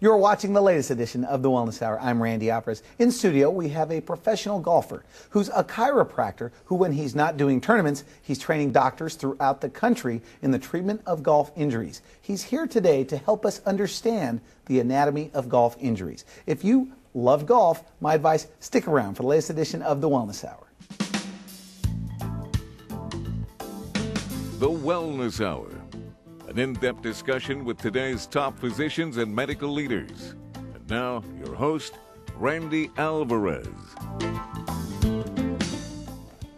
You're watching the latest edition of the Wellness Hour. I'm Randy Opras. In studio, we have a professional golfer who's a chiropractor who, when he's not doing tournaments, he's training doctors throughout the country in the treatment of golf injuries. He's here today to help us understand the anatomy of golf injuries. If you love golf, my advice, stick around for the latest edition of the Wellness Hour. The Wellness Hour. An in-depth discussion with today's top physicians and medical leaders. And now, your host, Randy Alvarez.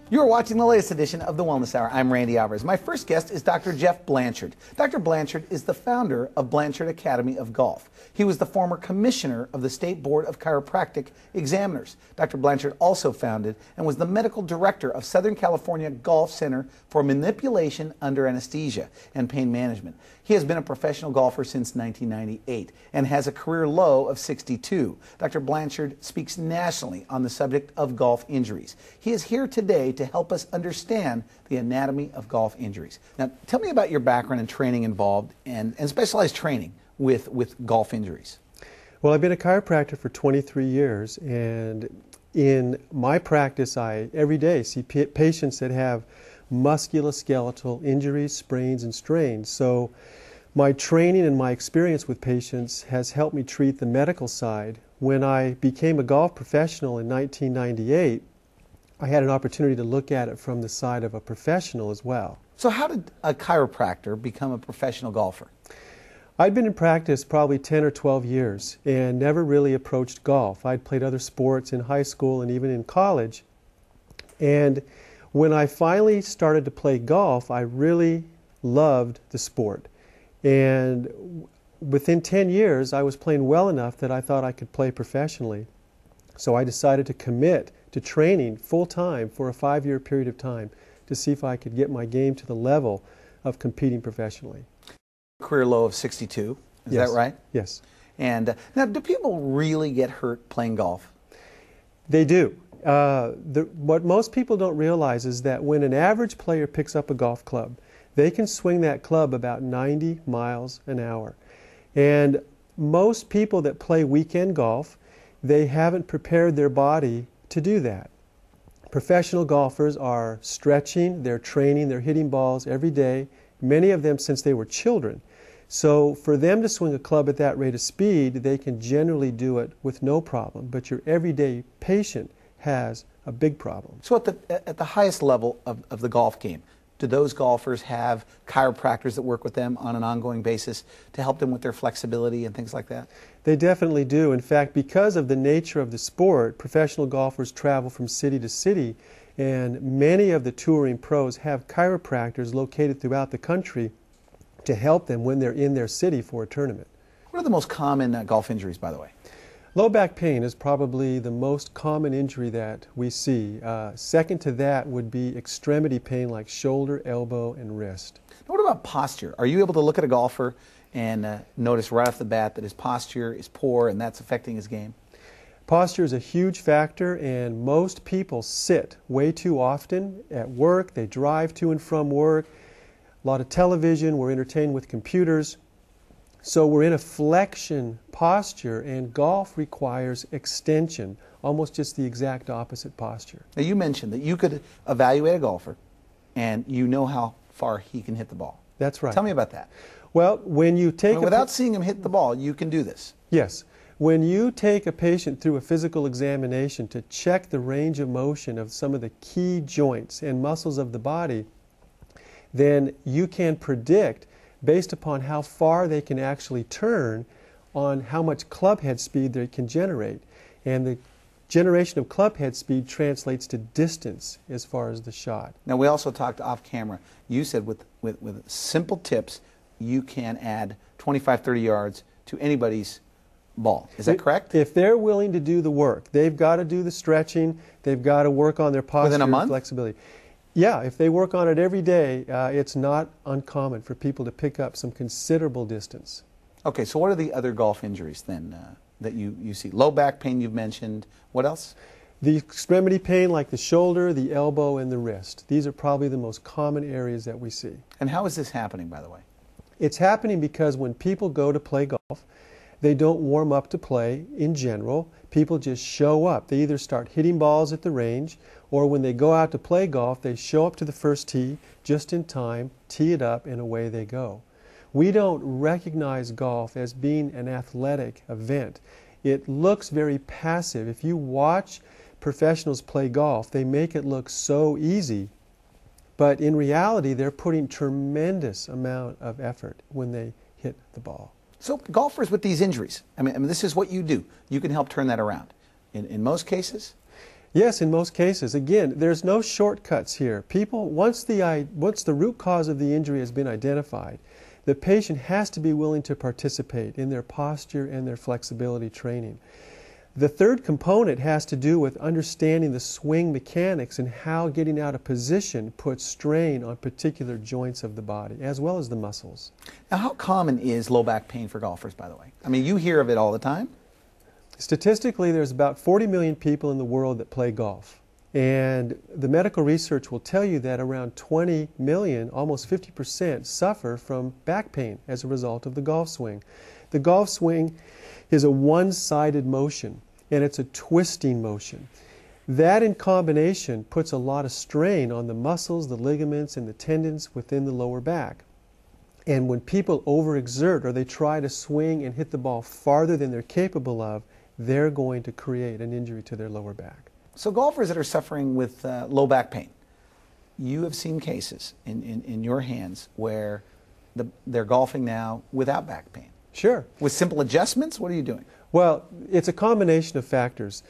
You're watching the latest edition of the Wellness Hour. I'm Randy Alvarez. My first guest is Dr. Jeff Blanchard. Dr. Blanchard is the founder of Blanchard Academy of Golf. He was the former commissioner of the State Board of Chiropractic Examiners. Dr. Blanchard also founded and was the medical director of Southern California Golf Center for Manipulation Under Anesthesia and Pain Management. He has been a professional golfer since 1998 and has a career low of 62. Dr. Blanchard speaks nationally on the subject of golf injuries. He is here today to help us understand the anatomy of golf injuries. Now, tell me about your background and training involved and specialized training with golf injuries. Well, I've been a chiropractor for 23 years, and in my practice, I every day see patients that have musculoskeletal injuries, sprains, and strains. So my training and my experience with patients has helped me treat the medical side. When I became a golf professional in 1998, I had an opportunity to look at it from the side of a professional as well. So how did a chiropractor become a professional golfer? I'd been in practice probably 10 or 12 years and never really approached golf. I'd played other sports in high school and even in college. And when I finally started to play golf, I really loved the sport. And within 10 years, I was playing well enough that I thought I could play professionally. So I decided to commit to training full-time for a 5-year period of time to see if I could get my game to the level of competing professionally. Career low of 62, is Yes. that right? Yes. And now, do people really get hurt playing golf? They do. What most people don't realize is that when an average player picks up a golf club, they can swing that club about 90 miles an hour. And most people that play weekend golf, they haven't prepared their body to do that. Professional golfers are stretching, they're training, they're hitting balls every day, many of them since they were children. So for them to swing a club at that rate of speed, they can generally do it with no problem. But your everyday patient has a big problem. So at the highest level of the golf game, do those golfers have chiropractors that work with them on an ongoing basis to help them with their flexibility and things like that? They definitely do. In fact, because of the nature of the sport, professional golfers travel from city to city, and many of the touring pros have chiropractors located throughout the country to help them when they're in their city for a tournament. What are the most common golf injuries, by the way? Low back pain is probably the most common injury that we see. Second to that would be extremity pain like shoulder, elbow, and wrist. Now, what about posture? Are you able to look at a golfer and notice right off the bat that his posture is poor and that's affecting his game? Posture is a huge factor, and most people sit way too often at work. They drive to and from work. A lot of television, we're entertained with computers. So we're in a flexion posture, and golf requires extension, almost just the exact opposite posture. Now, you mentioned that you could evaluate a golfer and you know how far he can hit the ball. That's right. Tell me about that. Well, when you take without seeing him hit the ball, you can do this. Yes. When you take a patient through a physical examination to check the range of motion of some of the key joints and muscles of the body, then you can predict, based upon how far they can actually turn, on how much club head speed they can generate. And the generation of club head speed translates to distance as far as the shot. Now, we also talked off camera. You said with simple tips, you can add 25, 30 yards to anybody's ball. Is that correct? If they're willing to do the work, they've got to do the stretching, they've got to work on their posture within a month? And flexibility. Yeah, if they work on it every day, it's not uncommon for people to pick up some considerable distance. Okay, so what are the other golf injuries then that you see? Low back pain you've mentioned. What else? The extremity pain like the shoulder, the elbow, and the wrist. These are probably the most common areas that we see. And how is this happening, by the way? It's happening because when people go to play golf, They don't warm up to play in general. People just show up. They either start hitting balls at the range, or when they go out to play golf, they show up to the first tee just in time, tee it up, and away they go. We don't recognize golf as being an athletic event. It looks very passive. If you watch professionals play golf, they make it look so easy, but in reality, they're putting tremendous amount of effort when they hit the ball. So golfers with these injuries, I mean, this is what you do. You can help turn that around. In most cases? Yes, in most cases. Again, there's no shortcuts here. People, once the root cause of the injury has been identified, the patient has to be willing to participate in their posture and their flexibility training. The third component has to do with understanding the swing mechanics and how getting out of position puts strain on particular joints of the body, as well as the muscles. Now, how common is low back pain for golfers, by the way? I mean, you hear of it all the time. Statistically, there's about 40 million people in the world that play golf. And the medical research will tell you that around 20 million, almost 50%, suffer from back pain as a result of the golf swing. The golf swing is a one-sided motion, and it's a twisting motion. That in combination puts a lot of strain on the muscles, the ligaments, and the tendons within the lower back. And when people overexert or they try to swing and hit the ball farther than they're capable of, they're going to create an injury to their lower back. So golfers that are suffering with low back pain, you have seen cases in your hands where they're golfing now without back pain. Sure. With simple adjustments, what are you doing? Well, it's a combination of factors.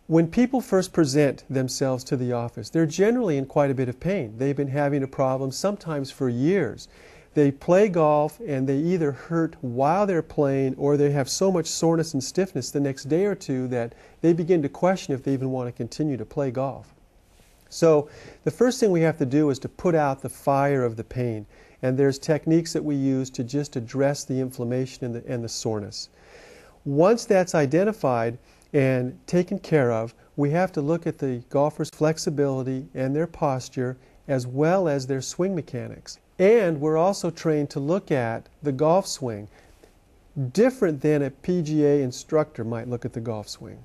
When people first present themselves to the office, they're generally in quite a bit of pain. They've been having a problem sometimes for years. They play golf and they either hurt while they're playing or they have so much soreness and stiffness the next day or two that they begin to question if they even want to continue to play golf. So the first thing we have to do is to put out the fire of the pain. And there's techniques that we use to just address the inflammation and the soreness. Once that's identified and taken care of, we have to look at the golfer's flexibility and their posture as well as their swing mechanics. And we're also trained to look at the golf swing, different than a PGA instructor might look at the golf swing.